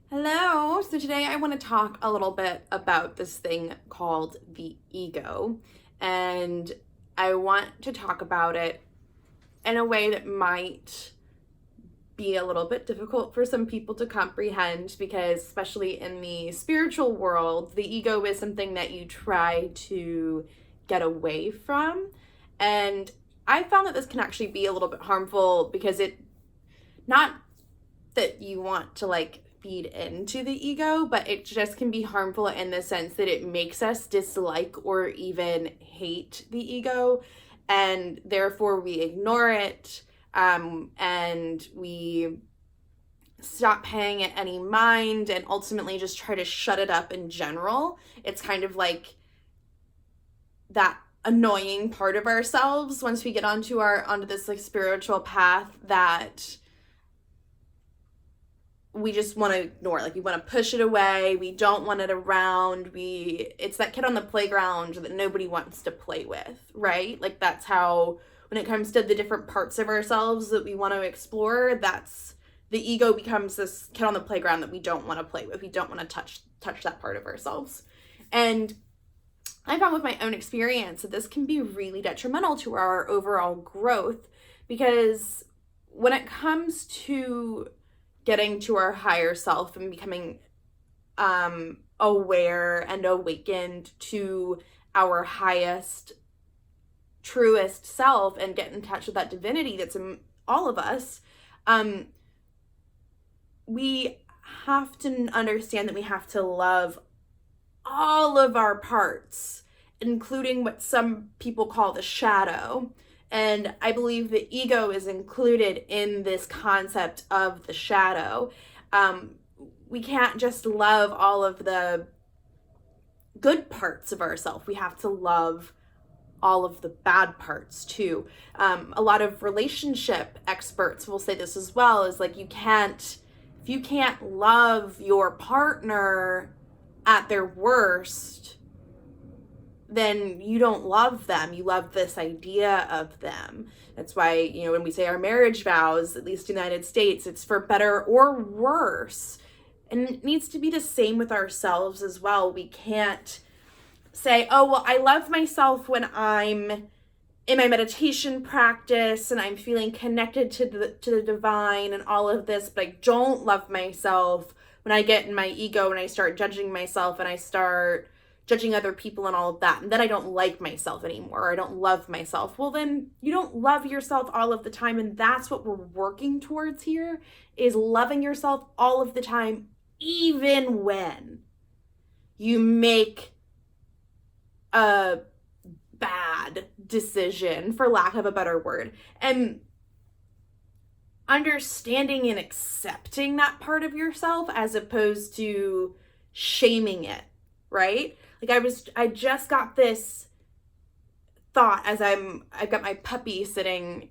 Hello. So today I want to talk a little bit about this thing called the ego. And I want to talk about it in a way that might be a little bit difficult for some people to comprehend because, especially in the spiritual world, the ego is something that you try to get away from. And I found that this can actually be a little bit harmful because not that you want to feed into the ego, but it just can be harmful in the sense that it makes us dislike or even hate the ego, and therefore we ignore it, and we stop paying it any mind and ultimately just try to shut it up in general. It's kind of like that annoying part of ourselves once we get onto this spiritual path that we just want to ignore. We want to push it away. We don't want it around. It's that kid on the playground that nobody wants to play with, right? That's how, when it comes to the different parts of ourselves that we want to explore, that's the ego becomes this kid on the playground that we don't want to play with. We don't want to touch that part of ourselves. And I found with my own experience that this can be really detrimental to our overall growth, because when it comes to getting to our higher self and becoming aware and awakened to our highest, truest self and get in touch with that divinity that's in all of us, we have to understand that we have to love all of our parts, including what some people call the shadow. And I believe the ego is included in this concept of the shadow. We can't just love all of the good parts of ourselves. We have to love all of the bad parts too. A lot of relationship experts will say this as well, is if you can't love your partner at their worst, then you don't love them. You love this idea of them. That's why, when we say our marriage vows, at least in the United States, it's for better or worse. And it needs to be the same with ourselves as well. We can't say, oh, well, I love myself when I'm in my meditation practice and I'm feeling connected to the divine and all of this, but I don't love myself when I get in my ego and I start judging myself and I start judging other people and all of that, and then I don't like myself anymore, or I don't love myself. Well, then you don't love yourself all of the time, and that's what we're working towards here, is loving yourself all of the time, even when you make a bad decision, for lack of a better word. And understanding and accepting that part of yourself as opposed to shaming it, right? I just got this thought as I've got my puppy sitting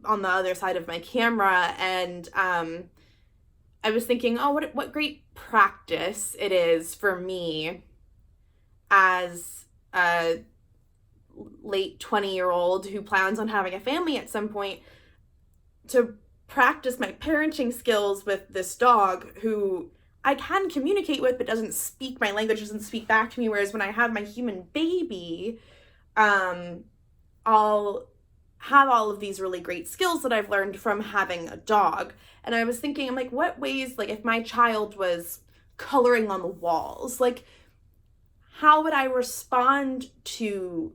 on the other side of my camera, and I was thinking, oh, what great practice it is for me as a late 20-year-old who plans on having a family at some point to practice my parenting skills with this dog who I can communicate with, but doesn't speak my language, doesn't speak back to me. Whereas when I have my human baby, I'll have all of these really great skills that I've learned from having a dog. And I was thinking, I'm what ways, if my child was coloring on the walls, how would I respond to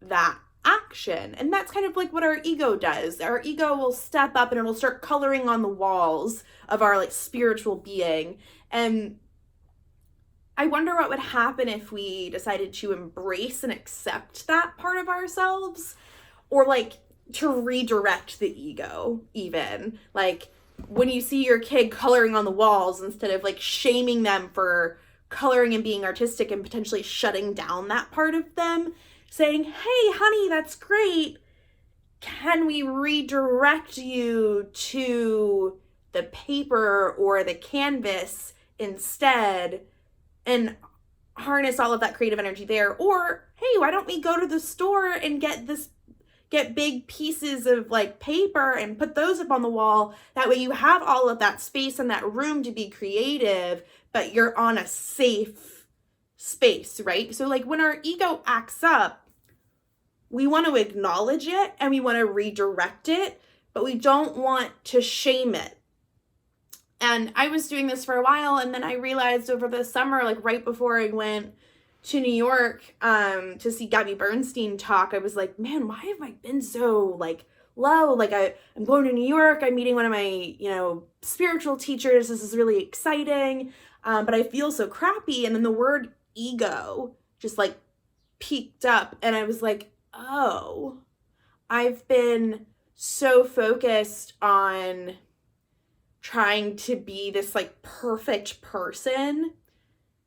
that action? And that's kind of what our ego does. Our ego will step up and it'll start coloring on the walls of our spiritual being. And I wonder what would happen if we decided to embrace and accept that part of ourselves, or to redirect the ego, even when you see your kid coloring on the walls, instead of shaming them for coloring and being artistic and potentially shutting down that part of them, saying, hey, honey, that's great. Can we redirect you to the paper or the canvas instead and harness all of that creative energy there? Or, hey, why don't we go to the store and get get big pieces of like paper and put those up on the wall. That way you have all of that space and that room to be creative, but you're on a safe space, right? So like when our ego acts up, we want to acknowledge it and we want to redirect it, but we don't want to shame it. And I was doing this for a while, and then I realized over the summer, like right before I went to New York to see Gabby Bernstein talk, I was like, man, why have I been so like low? Like I'm going to New York, I'm meeting one of my, spiritual teachers. This is really exciting. But I feel so crappy. And then the word ego just like peaked up, and I was like, oh, I've been so focused on trying to be this like perfect person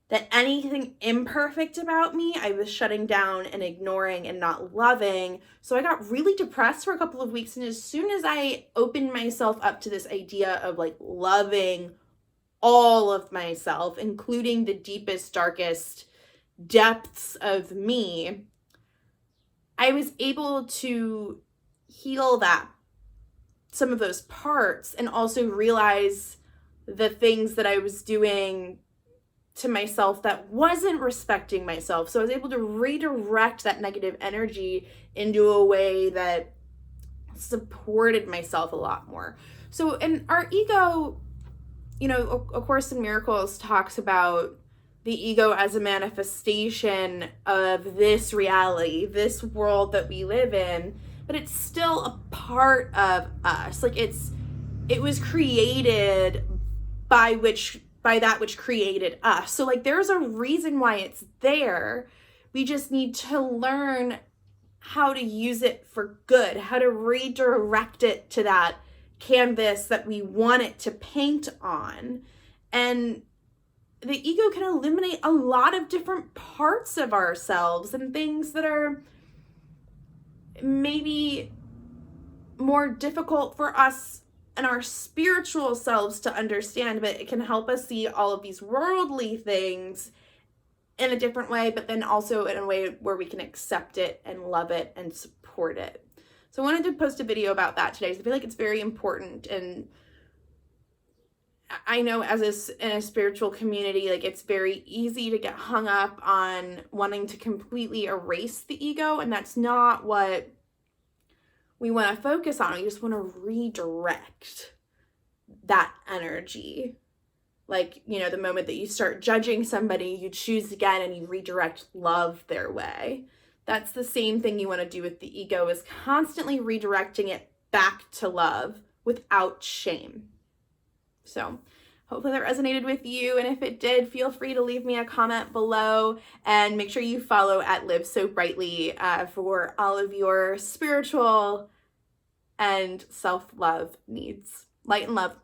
that anything imperfect about me, I was shutting down and ignoring and not loving. So I got really depressed for a couple of weeks. And as soon as I opened myself up to this idea of like loving all of myself, including the deepest, darkest depths of me, I was able to heal some of those parts, and also realize the things that I was doing to myself that wasn't respecting myself. So I was able to redirect that negative energy into a way that supported myself a lot more. So, and our ego, A Course in Miracles talks about the ego as a manifestation of this reality, this world that we live in, but it's still a part of us. Like it was created by that which created us. So like there's a reason why it's there. We just need to learn how to use it for good, how to redirect it to that canvas that we want it to paint on. And the ego can eliminate a lot of different parts of ourselves and things that are maybe more difficult for us and our spiritual selves to understand, but it can help us see all of these worldly things in a different way, but then also in a way where we can accept it and love it and support it. So I wanted to post a video about that today. So I feel like it's very important. And I know in a spiritual community, like it's very easy to get hung up on wanting to completely erase the ego. And that's not what we want to focus on. We just want to redirect that energy. Like, the moment that you start judging somebody, you choose again and you redirect love their way. That's the same thing you want to do with the ego, is constantly redirecting it back to love without shame. So hopefully that resonated with you. And if it did, feel free to leave me a comment below, and make sure you follow at Live So Brightly for all of your spiritual and self-love needs. Light and love.